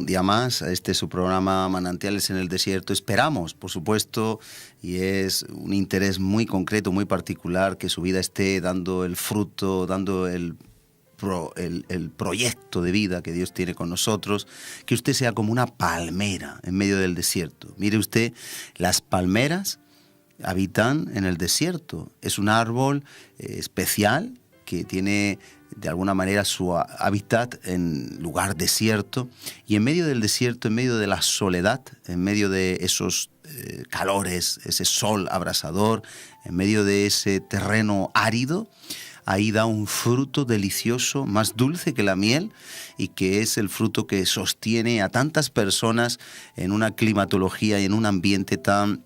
un día más a este su programa Manantiales en el Desierto. Esperamos, por supuesto, y es un interés muy concreto, muy particular, que su vida esté dando el fruto, dando el proyecto de vida que Dios tiene con nosotros, que usted sea como una palmera en medio del desierto. Mire usted, las palmeras habitan en el desierto. Es un árbol especial que tiene de alguna manera su hábitat en lugar desierto, y en medio del desierto, en medio de la soledad, en medio de esos calores, ese sol abrasador, en medio de ese terreno árido, ahí da un fruto delicioso, más dulce que la miel, y que es el fruto que sostiene a tantas personas en una climatología y en un ambiente tan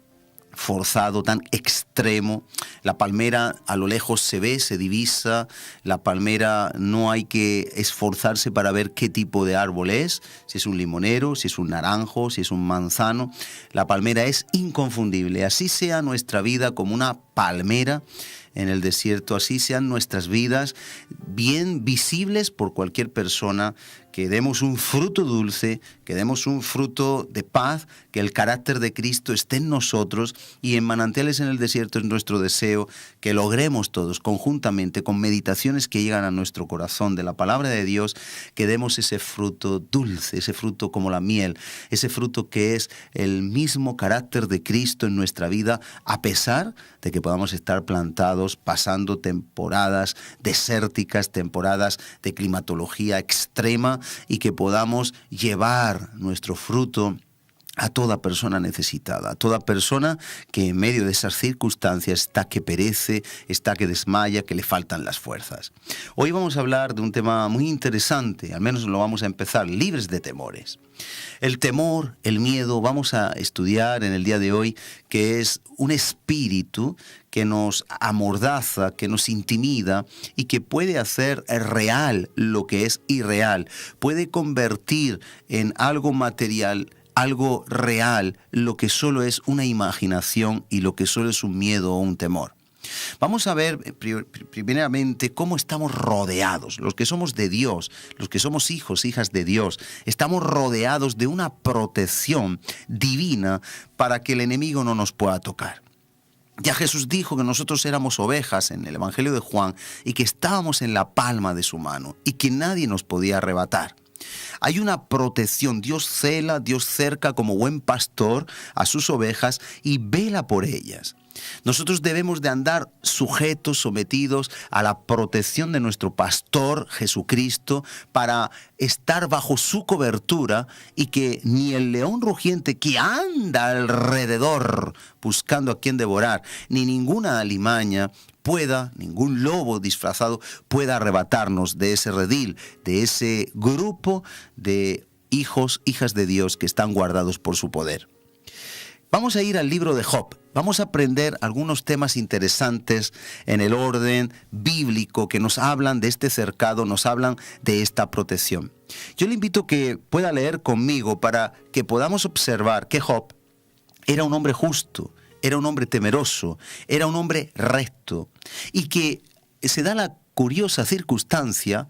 forzado, tan extremo. La palmera a lo lejos se ve, se divisa. La palmera no hay que esforzarse para ver qué tipo de árbol es, si es un limonero, si es un naranjo, si es un manzano. La palmera es inconfundible. Así sea nuestra vida como una palmera en el desierto, así sean nuestras vidas bien visibles por cualquier persona, que demos un fruto dulce, que demos un fruto de paz, que el carácter de Cristo esté en nosotros, y en Manantiales en el Desierto es nuestro deseo que logremos todos conjuntamente, con meditaciones que llegan a nuestro corazón de la palabra de Dios, que demos ese fruto dulce, ese fruto como la miel, ese fruto que es el mismo carácter de Cristo en nuestra vida, a pesar de que podamos estar plantados pasando temporadas desérticas, temporadas de climatología extrema, y que podamos llevar nuestro fruto a toda persona necesitada, a toda persona que en medio de esas circunstancias está que perece, está que desmaya, que le faltan las fuerzas. Hoy vamos a hablar de un tema muy interesante, al menos lo vamos a empezar, libres de temores. El temor, el miedo, vamos a estudiar en el día de hoy, que es un espíritu que nos amordaza, que nos intimida y que puede hacer real lo que es irreal, puede convertir en algo material, algo real, lo que solo es una imaginación y lo que solo es un miedo o un temor. Vamos a ver primeramente cómo estamos rodeados, los que somos de Dios, los que somos hijos, hijas de Dios. Estamos rodeados de una protección divina para que el enemigo no nos pueda tocar. Ya Jesús dijo que nosotros éramos ovejas en el Evangelio de Juan y que estábamos en la palma de su mano y que nadie nos podía arrebatar. Hay una protección, Dios cela, Dios cerca como buen pastor a sus ovejas y vela por ellas. Nosotros debemos de andar sujetos, sometidos a la protección de nuestro pastor Jesucristo para estar bajo su cobertura y que ni el león rugiente que anda alrededor buscando a quien devorar, ni ninguna alimaña pueda, ningún lobo disfrazado pueda arrebatarnos de ese redil, de ese grupo de hijos, hijas de Dios que están guardados por su poder. Vamos a ir al libro de Job. Vamos a aprender algunos temas interesantes en el orden bíblico que nos hablan de este cercado, nos hablan de esta protección. Yo le invito a que pueda leer conmigo para que podamos observar que Job era un hombre justo, era un hombre temeroso, era un hombre recto, y que se da la curiosa circunstancia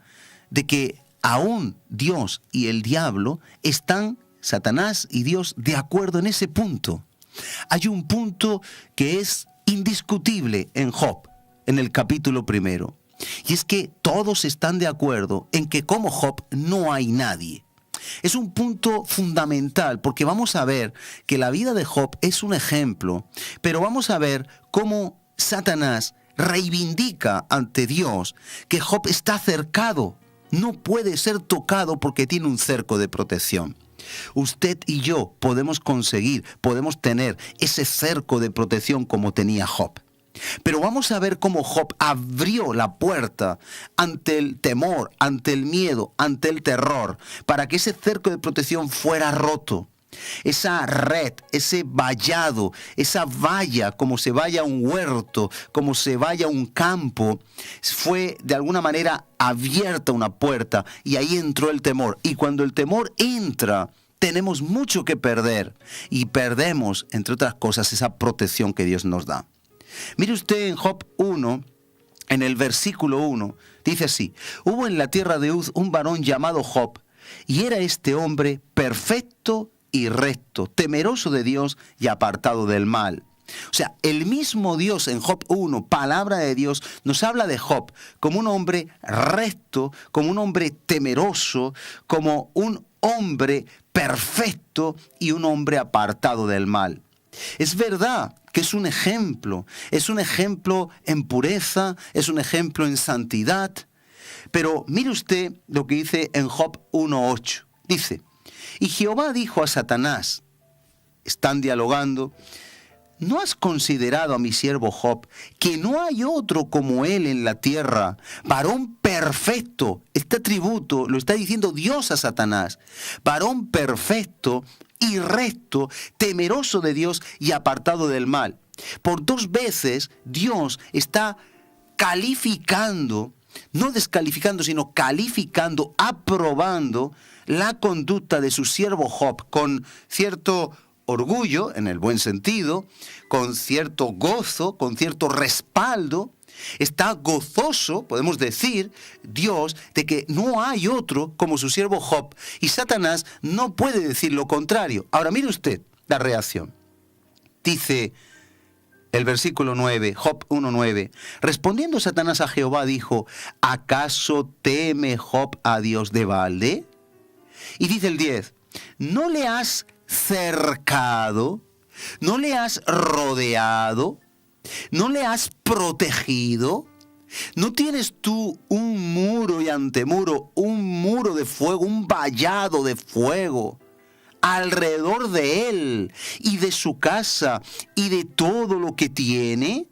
de que aún Dios y el diablo están, Satanás y Dios, de acuerdo en ese punto. Hay un punto que es indiscutible en Job, en el capítulo 1, y es que todos están de acuerdo en que como Job no hay nadie. Es un punto fundamental porque vamos a ver que la vida de Job es un ejemplo, pero vamos a ver cómo Satanás reivindica ante Dios que Job está cercado, no puede ser tocado porque tiene un cerco de protección. Usted y yo podemos conseguir, podemos tener ese cerco de protección como tenía Job. Pero vamos a ver cómo Job abrió la puerta ante el temor, ante el miedo, ante el terror, para que ese cerco de protección fuera roto. Esa red, ese vallado, esa valla, como se vaya a un huerto, como se vaya a un campo, fue de alguna manera abierta una puerta y ahí entró el temor. Y cuando el temor entra, tenemos mucho que perder y perdemos, entre otras cosas, esa protección que Dios nos da. Mire usted en Job 1, en el versículo 1, dice así: hubo en la tierra de Uz un varón llamado Job, Y era este hombre perfecto y recto, temeroso de Dios y apartado del mal. O sea, el mismo Dios en Job 1, palabra de Dios, nos habla de Job como un hombre recto, como un hombre temeroso, como un hombre perfecto y un hombre apartado del mal. Es verdad que es un ejemplo en pureza, es un ejemplo en santidad, pero mire usted lo que dice en Job 1:8. Dice, y Jehová dijo a Satanás, están dialogando, ¿no has considerado a mi siervo Job, que no hay otro como él en la tierra, varón perfecto? Este atributo lo está diciendo Dios a Satanás. Varón perfecto y recto, temeroso de Dios y apartado del mal. Por 2 veces Dios está calificando, no descalificando, sino calificando, aprobando la conducta de su siervo Job con cierto orgullo, en el buen sentido, con cierto gozo, con cierto respaldo. Está gozoso, podemos decir, Dios, de que no hay otro como su siervo Job. Y Satanás no puede decir lo contrario. Ahora mire usted la reacción. Dice el versículo 9, Job 1:9. Respondiendo Satanás a Jehová dijo, ¿acaso teme Job a Dios de balde? Y dice el 10, ¿no le has cercado? ¿No le has rodeado? ¿No le has protegido? ¿No tienes tú un muro y antemuro, un muro de fuego, un vallado de fuego alrededor de él y de su casa y de todo lo que tiene?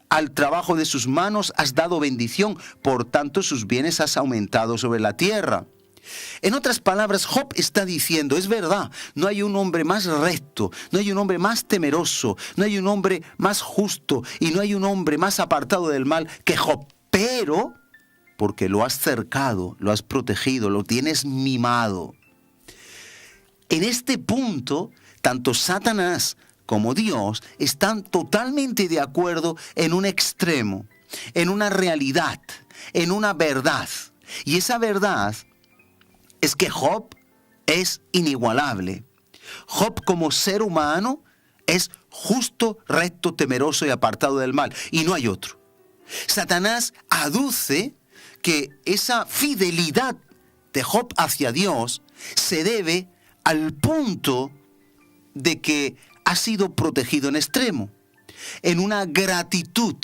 Al trabajo de sus manos has dado bendición, por tanto sus bienes has aumentado sobre la tierra. En otras palabras, Job está diciendo, es verdad, no hay un hombre más recto, no hay un hombre más temeroso, no hay un hombre más justo y no hay un hombre más apartado del mal que Job. Pero, porque lo has cercado, lo has protegido, lo tienes mimado. En este punto, tanto Satanás como Dios están totalmente de acuerdo en un extremo, en una realidad, en una verdad. Y esa verdad es que Job es inigualable. Job como ser humano es justo, recto, temeroso y apartado del mal. Y no hay otro. Satanás aduce que esa fidelidad de Job hacia Dios se debe al punto de que ha sido protegido en extremo, en una gratitud,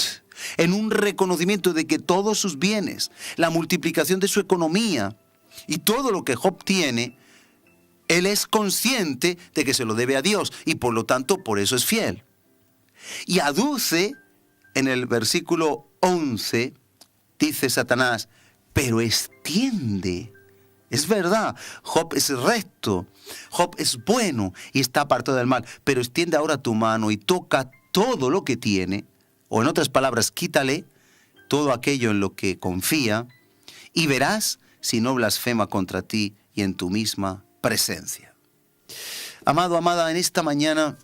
en un reconocimiento de que todos sus bienes, la multiplicación de su economía, y todo lo que Job tiene, él es consciente de que se lo debe a Dios y por lo tanto por eso es fiel. Y aduce en el versículo 11, dice Satanás, pero extiende. Es verdad, Job es recto, Job es bueno y está apartado del mal, pero extiende ahora tu mano y toca todo lo que tiene, o en otras palabras, quítale todo aquello en lo que confía y verás si no blasfema contra ti y en tu misma presencia. Amado, amada, en esta mañana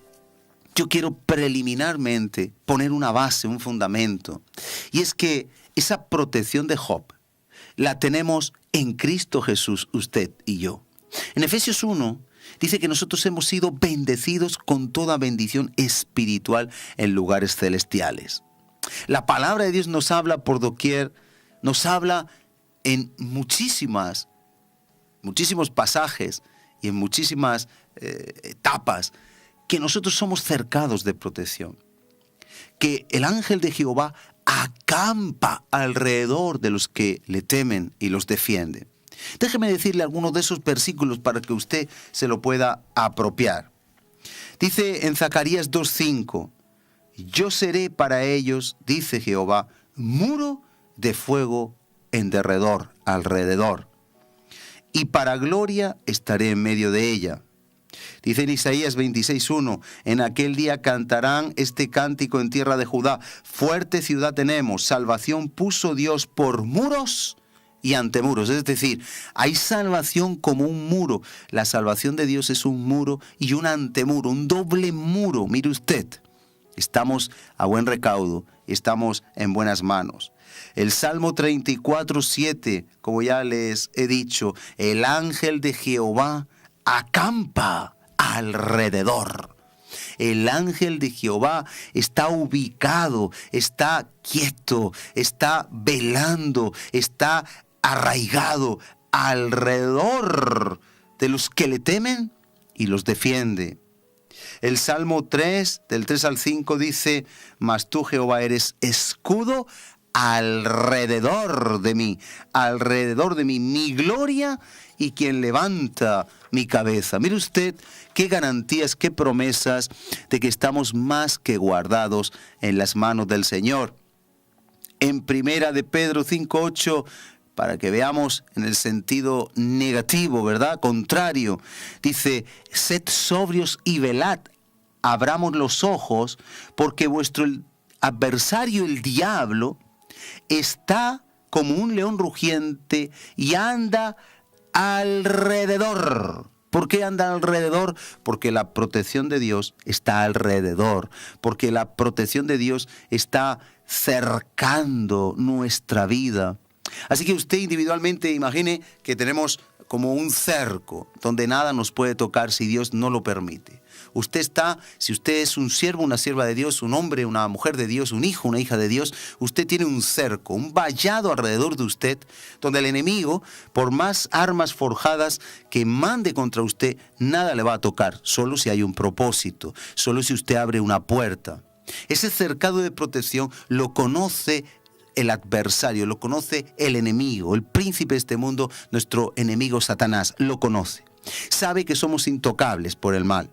yo quiero preliminarmente poner una base, un fundamento. Y es que esa protección de Job la tenemos en Cristo Jesús, usted y yo. En Efesios 1 dice que nosotros hemos sido bendecidos con toda bendición espiritual en lugares celestiales. La palabra de Dios nos habla por doquier, nos habla en muchísimos pasajes y en muchísimas etapas que nosotros somos cercados de protección, que el ángel de Jehová acampa alrededor de los que le temen y los defiende. Déjeme decirle algunos de esos versículos para que usted se lo pueda apropiar. Dice en Zacarías 2:5, yo seré para ellos, dice Jehová, muro de fuego en derredor, alrededor, y para gloria estaré en medio de ella. Dice en Isaías 26:1, en aquel día cantarán este cántico en tierra de Judá, fuerte ciudad tenemos, salvación puso Dios por muros y antemuros. Es decir, hay salvación como un muro. La salvación de Dios es un muro y un antemuro, un doble muro. Mire usted, estamos a buen recaudo, estamos en buenas manos. El Salmo 34:7, como ya les he dicho, el ángel de Jehová acampa alrededor. El ángel de Jehová está ubicado, está quieto, está velando, está arraigado alrededor de los que le temen y los defiende. El Salmo 3, del 3 al 5 dice: mas tú, Jehová, eres escudo alrededor de mí, mi gloria y quien levanta mi cabeza. Mire usted qué garantías, qué promesas de que estamos más que guardados en las manos del Señor. En Primera de Pedro 5:8, para que veamos en el sentido negativo, ¿verdad? Contrario, dice: sed sobrios y velad, abramos los ojos, porque vuestro adversario, el diablo, está como un león rugiente y anda alrededor. ¿Por qué anda alrededor? Porque la protección de Dios está alrededor, porque la protección de Dios está cercando nuestra vida. Así que usted individualmente imagine que tenemos como un cerco donde nada nos puede tocar si Dios no lo permite. Usted está, si usted es un siervo, una sierva de Dios, un hombre, una mujer de Dios, un hijo, una hija de Dios, usted tiene un cerco, un vallado alrededor de usted, donde el enemigo, por más armas forjadas que mande contra usted, nada le va a tocar, solo si hay un propósito, solo si usted abre una puerta. Ese cercado de protección lo conoce el adversario, lo conoce el enemigo, el príncipe de este mundo, nuestro enemigo Satanás, lo conoce. Sabe que somos intocables por el mal.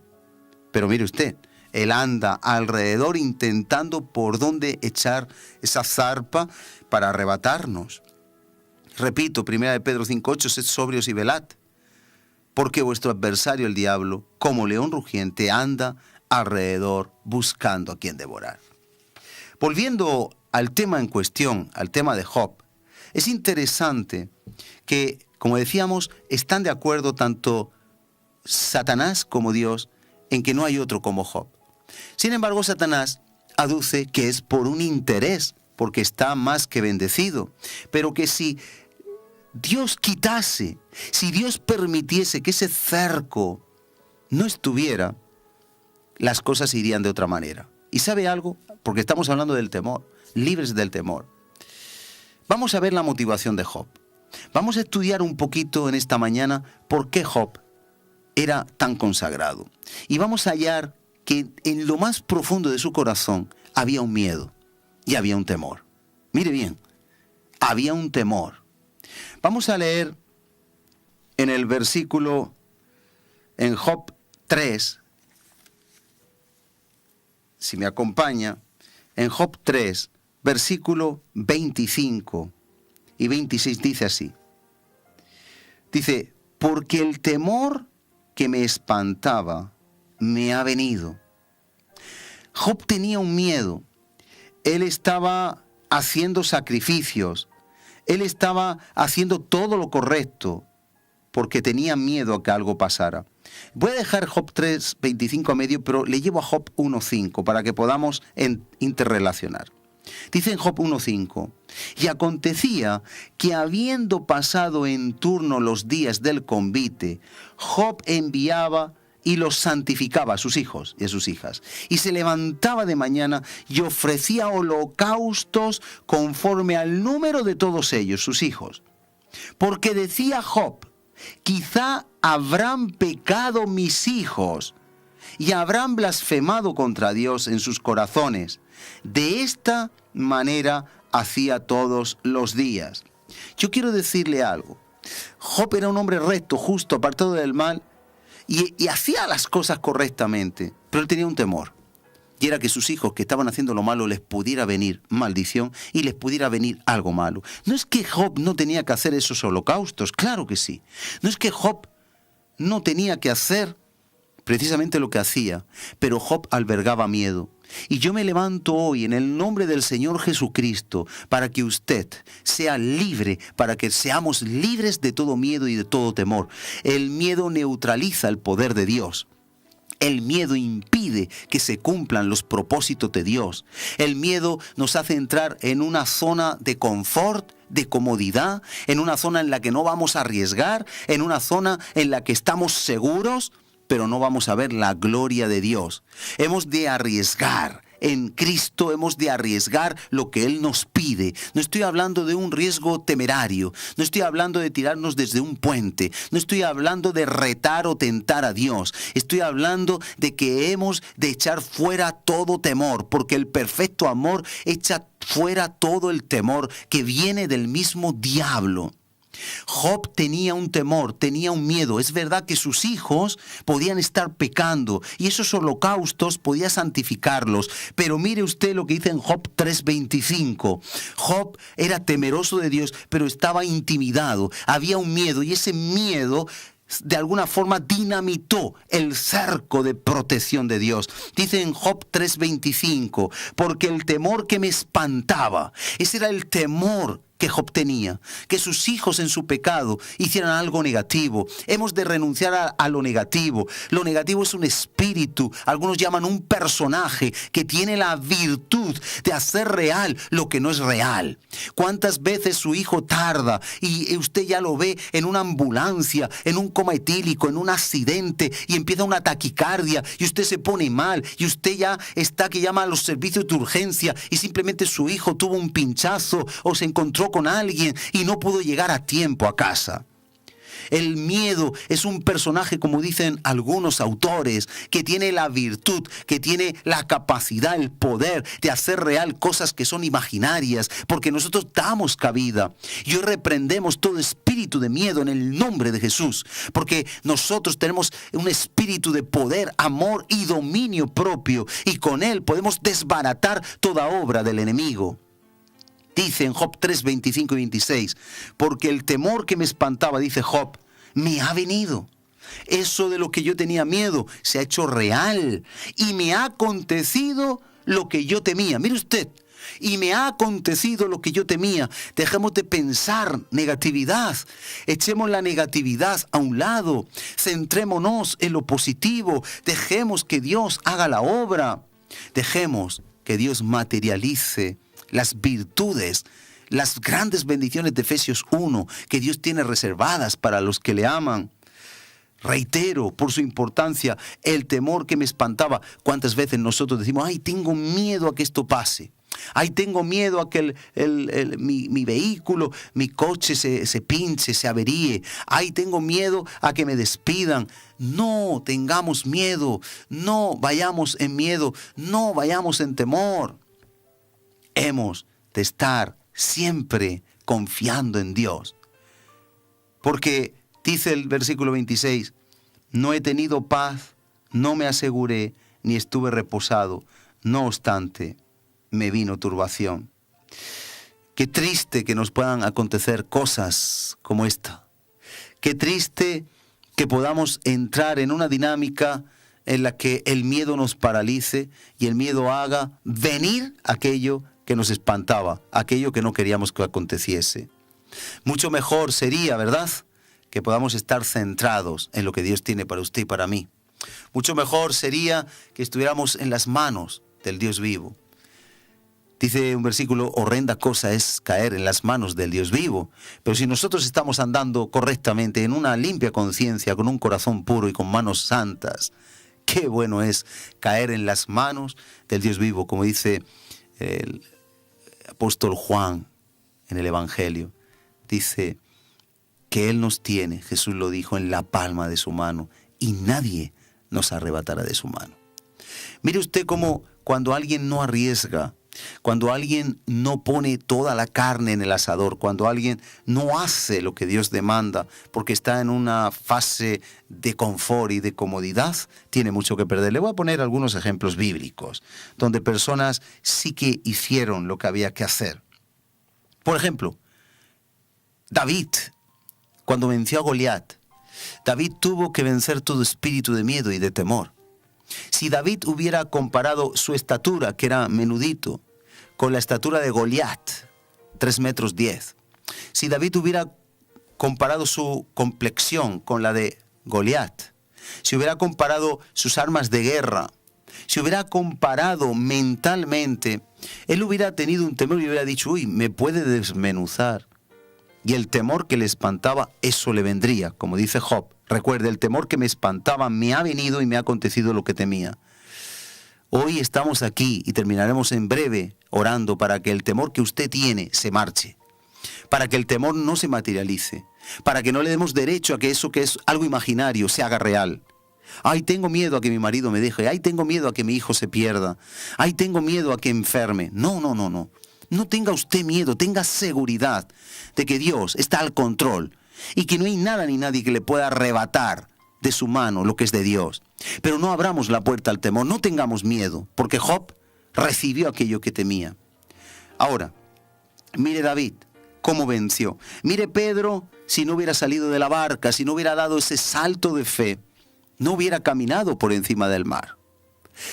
Pero mire usted, él anda alrededor intentando por dónde echar esa zarpa para arrebatarnos. Repito, 1 Pedro 5:8, sed sobrios y velad, porque vuestro adversario, el diablo, como león rugiente, anda alrededor buscando a quien devorar. Volviendo al tema en cuestión, al tema de Job, es interesante que, como decíamos, están de acuerdo tanto Satanás como Dios en que no hay otro como Job. Sin embargo, Satanás aduce que es por un interés, porque está más que bendecido, pero que si Dios quitase, si Dios permitiese que ese cerco no estuviera, las cosas irían de otra manera. ¿Y sabe algo? Porque estamos hablando del temor, libres del temor. Vamos a ver la motivación de Job. Vamos a estudiar un poquito en esta mañana por qué Job era tan consagrado. Y vamos a hallar que en lo más profundo de su corazón había un miedo y había un temor. Mire bien, había un temor. Vamos a leer en el versículo, en Job 3, si me acompaña, en Job 3, versículo 25 y 26 dice así. Dice: porque el temor que me espantaba me ha venido. Job tenía un miedo. Él estaba haciendo sacrificios. Él estaba haciendo todo lo correcto porque tenía miedo a que algo pasara. Voy a dejar Job 3, 25 a medio, pero le llevo a Job 1:5 para que podamos interrelacionar. Dice en Job 1:5: y acontecía que habiendo pasado en turno los días del convite, Job enviaba y los santificaba a sus hijos y a sus hijas, y se levantaba de mañana y ofrecía holocaustos conforme al número de todos ellos, sus hijos. Porque decía Job: quizá habrán pecado mis hijos y habrán blasfemado contra Dios en sus corazones. De esta manera hacía todos los días. Yo quiero decirle algo. Job era un hombre recto, justo, apartado del mal, y hacía las cosas correctamente, pero él tenía un temor. Y era que sus hijos que estaban haciendo lo malo les pudiera venir maldición y les pudiera venir algo malo. No es que Job no tenía que hacer esos holocaustos, claro que sí. No es que Job no tenía que hacer precisamente lo que hacía, pero Job albergaba miedo. Y yo me levanto hoy en el nombre del Señor Jesucristo para que usted sea libre, para que seamos libres de todo miedo y de todo temor. El miedo neutraliza el poder de Dios. El miedo impide que se cumplan los propósitos de Dios. El miedo nos hace entrar en una zona de confort, de comodidad, en una zona en la que no vamos a arriesgar, en una zona en la que estamos seguros, pero no vamos a ver la gloria de Dios. Hemos de arriesgar. En Cristo hemos de arriesgar lo que Él nos pide. No estoy hablando de un riesgo temerario. No estoy hablando de tirarnos desde un puente. No estoy hablando de retar o tentar a Dios. Estoy hablando de que hemos de echar fuera todo temor, porque el perfecto amor echa fuera todo el temor que viene del mismo diablo. Job tenía un temor, tenía un miedo. Es verdad que sus hijos podían estar pecando y esos holocaustos podía santificarlos. Pero mire usted lo que dice en Job 3:25. Job era temeroso de Dios, pero estaba intimidado. Había un miedo y ese miedo de alguna forma dinamitó el cerco de protección de Dios. Dice en Job 3:25, porque el temor que me espantaba, ese era el temor que Job tenía, que sus hijos en su pecado hicieran algo negativo. Hemos de renunciar a lo negativo. Lo negativo es un espíritu, algunos llaman un personaje que tiene la virtud de hacer real lo que no es real. ¿Cuántas veces su hijo tarda y usted ya lo ve en una ambulancia, en un coma etílico, en un accidente y empieza una taquicardia y usted se pone mal y usted ya está que llama a los servicios de urgencia y simplemente su hijo tuvo un pinchazo o se encontró con alguien y no pudo llegar a tiempo a casa? El miedo es un personaje, como dicen algunos autores, que tiene la virtud, que tiene la capacidad, el poder de hacer real cosas que son imaginarias, porque nosotros damos cabida. Y hoy reprendemos todo espíritu de miedo en el nombre de Jesús, porque nosotros tenemos un espíritu de poder, amor y dominio propio, y con él podemos desbaratar toda obra del enemigo. Dice en Job 3, 25 y 26, porque el temor que me espantaba, dice Job, me ha venido. Eso de lo que yo tenía miedo se ha hecho real y me ha acontecido lo que yo temía. Mire usted, y me ha acontecido lo que yo temía. Dejemos de pensar negatividad, echemos la negatividad a un lado, centrémonos en lo positivo, dejemos que Dios haga la obra, dejemos que Dios materialice las virtudes, las grandes bendiciones de Efesios 1 que Dios tiene reservadas para los que le aman. Reitero, por su importancia, el temor que me espantaba. ¿Cuántas veces nosotros decimos, ay, tengo miedo a que esto pase? Ay, tengo miedo a que mi vehículo, mi coche se pinche, se averíe. Ay, tengo miedo a que me despidan. No tengamos miedo, no vayamos en miedo, no vayamos en temor. Hemos de estar siempre confiando en Dios. Porque dice el versículo 26, no he tenido paz, no me aseguré, ni estuve reposado. No obstante, me vino turbación. Qué triste que nos puedan acontecer cosas como esta. Qué triste que podamos entrar en una dinámica en la que el miedo nos paralice y el miedo haga venir aquello que nos espantaba, aquello que no queríamos que aconteciese. Mucho mejor sería, ¿verdad?, que podamos estar centrados en lo que Dios tiene para usted y para mí. Mucho mejor sería que estuviéramos en las manos del Dios vivo. Dice un versículo, horrenda cosa es caer en las manos del Dios vivo. Pero si nosotros estamos andando correctamente, en una limpia conciencia, con un corazón puro y con manos santas, qué bueno es caer en las manos del Dios vivo, como dice el apóstol Juan en el Evangelio. Dice que Él nos tiene, Jesús lo dijo, en la palma de su mano y nadie nos arrebatará de su mano. Mire usted cómo cuando alguien no arriesga, cuando alguien no pone toda la carne en el asador, cuando alguien no hace lo que Dios demanda porque está en una fase de confort y de comodidad, tiene mucho que perder. Le voy a poner algunos ejemplos bíblicos donde personas sí que hicieron lo que había que hacer. Por ejemplo, David, cuando venció a Goliat, David tuvo que vencer todo espíritu de miedo y de temor. Si David hubiera comparado su estatura, que era menudito, con la estatura de Goliat, 3 metros 10, si David hubiera comparado su complexión con la de Goliat, si hubiera comparado sus armas de guerra, si hubiera comparado mentalmente, él hubiera tenido un temor y hubiera dicho, uy, me puede desmenuzar. Y el temor que le espantaba, eso le vendría, como dice Job. Recuerde, el temor que me espantaba me ha venido y me ha acontecido lo que temía. Hoy estamos aquí y terminaremos en breve orando para que el temor que usted tiene se marche, para que el temor no se materialice, para que no le demos derecho a que eso que es algo imaginario se haga real. Ay, tengo miedo a que mi marido me deje, ay, tengo miedo a que mi hijo se pierda, ay, tengo miedo a que enferme. No. No tenga usted miedo, tenga seguridad de que Dios está al control y que no hay nada ni nadie que le pueda arrebatar de su mano lo que es de Dios. Pero no abramos la puerta al temor, no tengamos miedo, porque Job recibió aquello que temía. Ahora, mire David, cómo venció. Mire Pedro, si no hubiera salido de la barca, si no hubiera dado ese salto de fe, no hubiera caminado por encima del mar.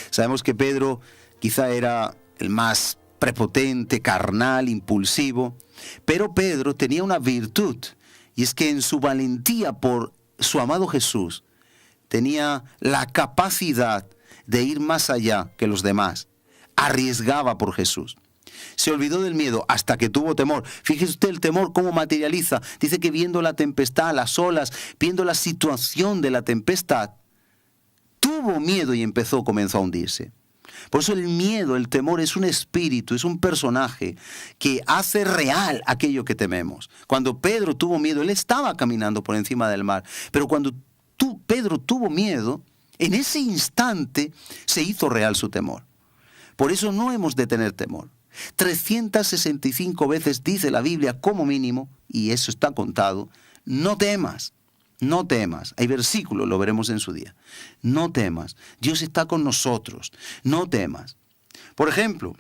Sabemos que Pedro quizá era el más prepotente, carnal, impulsivo, pero Pedro tenía una virtud, y es que en su valentía por su amado Jesús, tenía la capacidad de ir más allá que los demás, arriesgaba por Jesús. Se olvidó del miedo hasta que tuvo temor. Fíjese usted el temor cómo materializa. Dice que viendo la tempestad, las olas, viendo la situación de la tempestad, tuvo miedo y comenzó a hundirse. Por eso el miedo, el temor es un espíritu, es un personaje que hace real aquello que tememos. Cuando Pedro tuvo miedo, él estaba caminando por encima del mar. Pero cuando Pedro tuvo miedo, en ese instante se hizo real su temor. Por eso no hemos de tener temor. 365 veces dice la Biblia como mínimo, y eso está contado, no temas. No temas. Hay versículos, lo veremos en su día. No temas. Dios está con nosotros. No temas. Por ejemplo,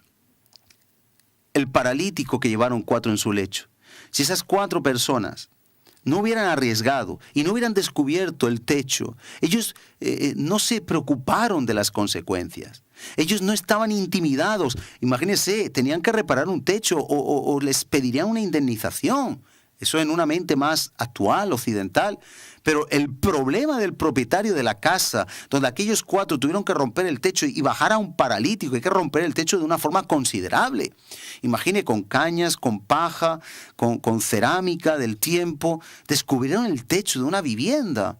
el paralítico que llevaron 4 en su lecho. Si esas 4 personas no hubieran arriesgado y no hubieran descubierto el techo, ellos no se preocuparon de las consecuencias. Ellos no estaban intimidados. Imagínense, tenían que reparar un techo o les pedirían una indemnización. Eso en una mente más actual, occidental. Pero el problema del propietario de la casa, donde aquellos 4 tuvieron que romper el techo y bajar a un paralítico, hay que romper el techo de una forma considerable. Imagine con cañas, con paja, con cerámica del tiempo, descubrieron el techo de una vivienda.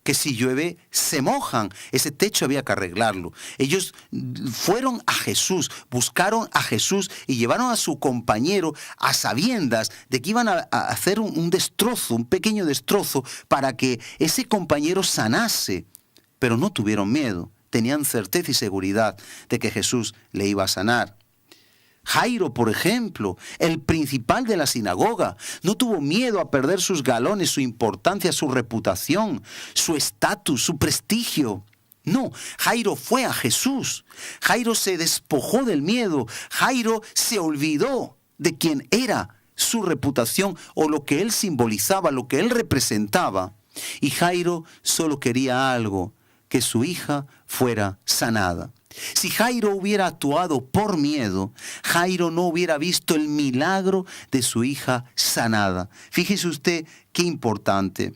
Que si llueve, se mojan. Ese techo había que arreglarlo. Ellos fueron a Jesús, buscaron a Jesús y llevaron a su compañero a sabiendas de que iban a hacer un destrozo, un pequeño destrozo, para que ese compañero sanase. Pero no tuvieron miedo, tenían certeza y seguridad de que Jesús le iba a sanar. Jairo, por ejemplo, el principal de la sinagoga, no tuvo miedo a perder sus galones, su importancia, su reputación, su estatus, su prestigio. No, Jairo fue a Jesús. Jairo se despojó del miedo. Jairo se olvidó de quién era, su reputación o lo que él simbolizaba, lo que él representaba. Y Jairo solo quería algo, que su hija fuera sanada. Si Jairo hubiera actuado por miedo, Jairo no hubiera visto el milagro de su hija sanada. Fíjese usted qué importante.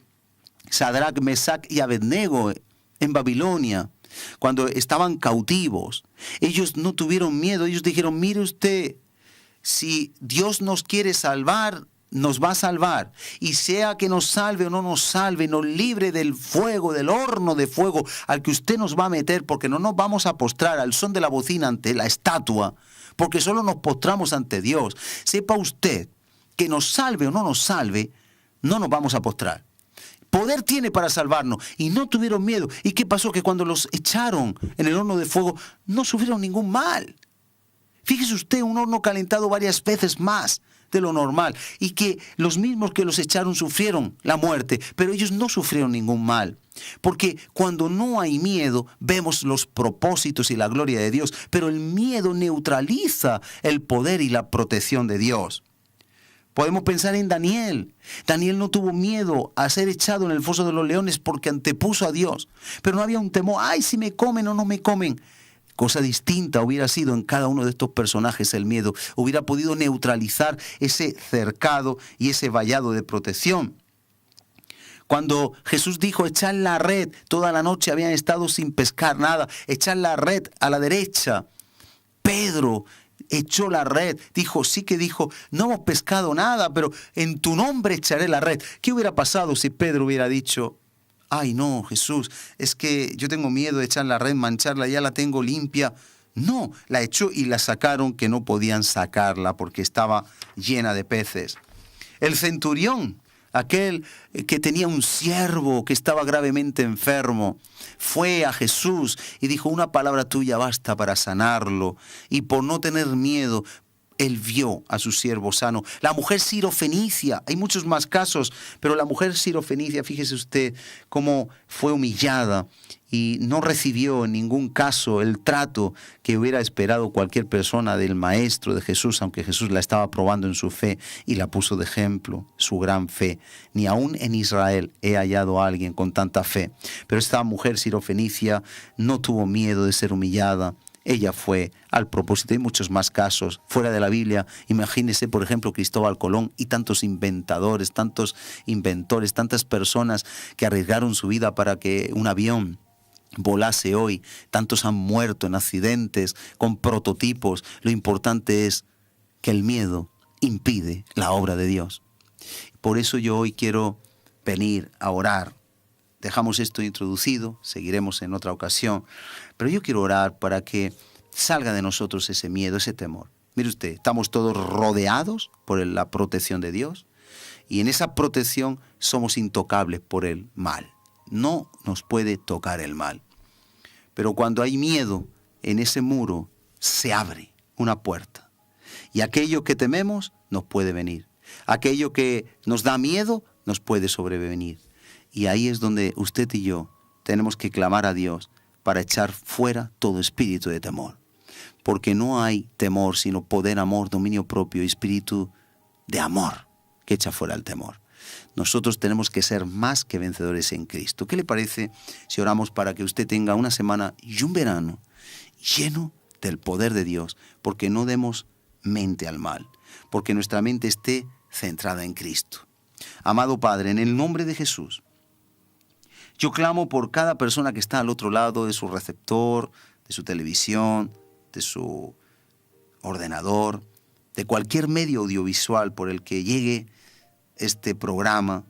Sadrach, Mesach y Abednego en Babilonia, cuando estaban cautivos, ellos no tuvieron miedo. Ellos dijeron, mire usted, si Dios nos quiere salvar, nos va a salvar, y sea que nos salve o no nos salve, nos libre del fuego, del horno de fuego al que usted nos va a meter, porque no nos vamos a postrar al son de la bocina ante la estatua, porque solo nos postramos ante Dios. Sepa usted que nos salve o no nos salve, no nos vamos a postrar. Poder tiene para salvarnos, y no tuvieron miedo. ¿Y qué pasó? Que cuando los echaron en el horno de fuego, no sufrieron ningún mal. Fíjese usted, un horno calentado varias veces más de lo normal, y que los mismos que los echaron sufrieron la muerte, pero ellos no sufrieron ningún mal, porque cuando no hay miedo vemos los propósitos y la gloria de Dios, pero el miedo neutraliza el poder y la protección de Dios. Podemos pensar en Daniel. Daniel no tuvo miedo a ser echado en el foso de los leones porque antepuso a Dios, pero no había un temor, ay, si me comen o no me comen. Cosa distinta hubiera sido en cada uno de estos personajes el miedo. Hubiera podido neutralizar ese cercado y ese vallado de protección. Cuando Jesús dijo, echad la red, toda la noche habían estado sin pescar nada, echad la red a la derecha. Pedro echó la red, dijo, no hemos pescado nada, pero en tu nombre echaré la red. ¿Qué hubiera pasado si Pedro hubiera dicho, ay no, Jesús, es que yo tengo miedo de echar la red, mancharla, ya la tengo limpia? No, la echó y la sacaron, que no podían sacarla porque estaba llena de peces. El centurión, aquel que tenía un siervo que estaba gravemente enfermo, fue a Jesús y dijo, una palabra tuya basta para sanarlo. Y por no tener miedo, él vio a su siervo sano. La mujer sirofenicia, hay muchos más casos, pero la mujer sirofenicia, fíjese usted cómo fue humillada y no recibió en ningún caso el trato que hubiera esperado cualquier persona del Maestro, de Jesús, aunque Jesús la estaba probando en su fe y la puso de ejemplo, su gran fe. Ni aún en Israel he hallado a alguien con tanta fe. Pero esta mujer sirofenicia no tuvo miedo de ser humillada. Ella fue al propósito. Hay muchos más casos fuera de la Biblia. Imagínese, por ejemplo, Cristóbal Colón y tantos inventores, tantas personas que arriesgaron su vida para que un avión volase hoy. Tantos han muerto en accidentes con prototipos. Lo importante es que el miedo impide la obra de Dios. Por eso yo hoy quiero venir a orar. Dejamos esto introducido, seguiremos en otra ocasión, pero yo quiero orar para que salga de nosotros ese miedo, ese temor. Mire usted, estamos todos rodeados por la protección de Dios y en esa protección somos intocables por el mal. No nos puede tocar el mal. Pero cuando hay miedo, en ese muro se abre una puerta y aquello que tememos nos puede venir. Aquello que nos da miedo nos puede sobrevenir. Y ahí es donde usted y yo tenemos que clamar a Dios para echar fuera todo espíritu de temor. Porque no hay temor, sino poder, amor, dominio propio y espíritu de amor que echa fuera el temor. Nosotros tenemos que ser más que vencedores en Cristo. ¿Qué le parece si oramos para que usted tenga una semana y un verano lleno del poder de Dios? Porque no demos mente al mal, porque nuestra mente esté centrada en Cristo. Amado Padre, en el nombre de Jesús, yo clamo por cada persona que está al otro lado de su receptor, de su televisión, de su ordenador, de cualquier medio audiovisual por el que llegue este programa,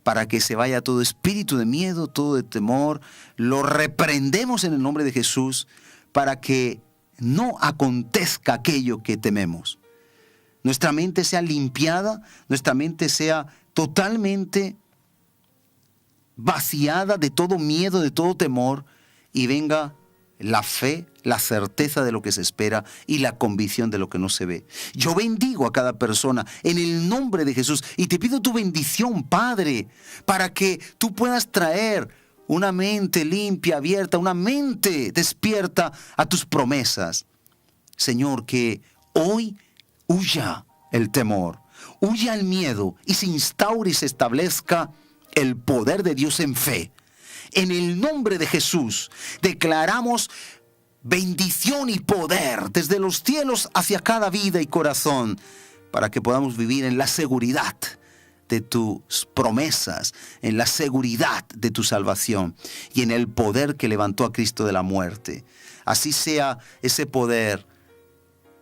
para que se vaya todo espíritu de miedo, todo de temor. Lo reprendemos en el nombre de Jesús para que no acontezca aquello que tememos. Nuestra mente sea limpiada, nuestra mente sea totalmente vaciada de todo miedo, de todo temor, y venga la fe, la certeza de lo que se espera y la convicción de lo que no se ve. Yo bendigo a cada persona en el nombre de Jesús y te pido tu bendición, Padre, para que tú puedas traer una mente limpia, abierta, una mente despierta a tus promesas. Señor, que hoy huya el temor, huya el miedo y se instaure y se establezca el poder de Dios en fe. En el nombre de Jesús declaramos bendición y poder desde los cielos hacia cada vida y corazón para que podamos vivir en la seguridad de tus promesas, en la seguridad de tu salvación y en el poder que levantó a Cristo de la muerte. Así sea ese poder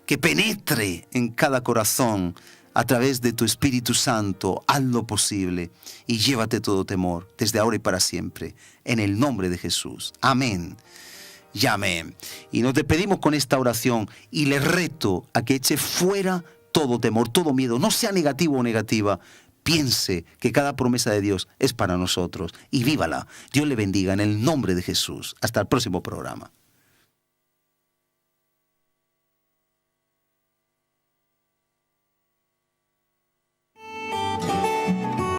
que penetre en cada corazón a través de tu Espíritu Santo. Haz lo posible y llévate todo temor desde ahora y para siempre, en el nombre de Jesús. Amén y amén. Y nos despedimos con esta oración y le reto a que eche fuera todo temor, todo miedo, no sea negativo o negativa. Piense que cada promesa de Dios es para nosotros y vívala. Dios le bendiga en el nombre de Jesús. Hasta el próximo programa.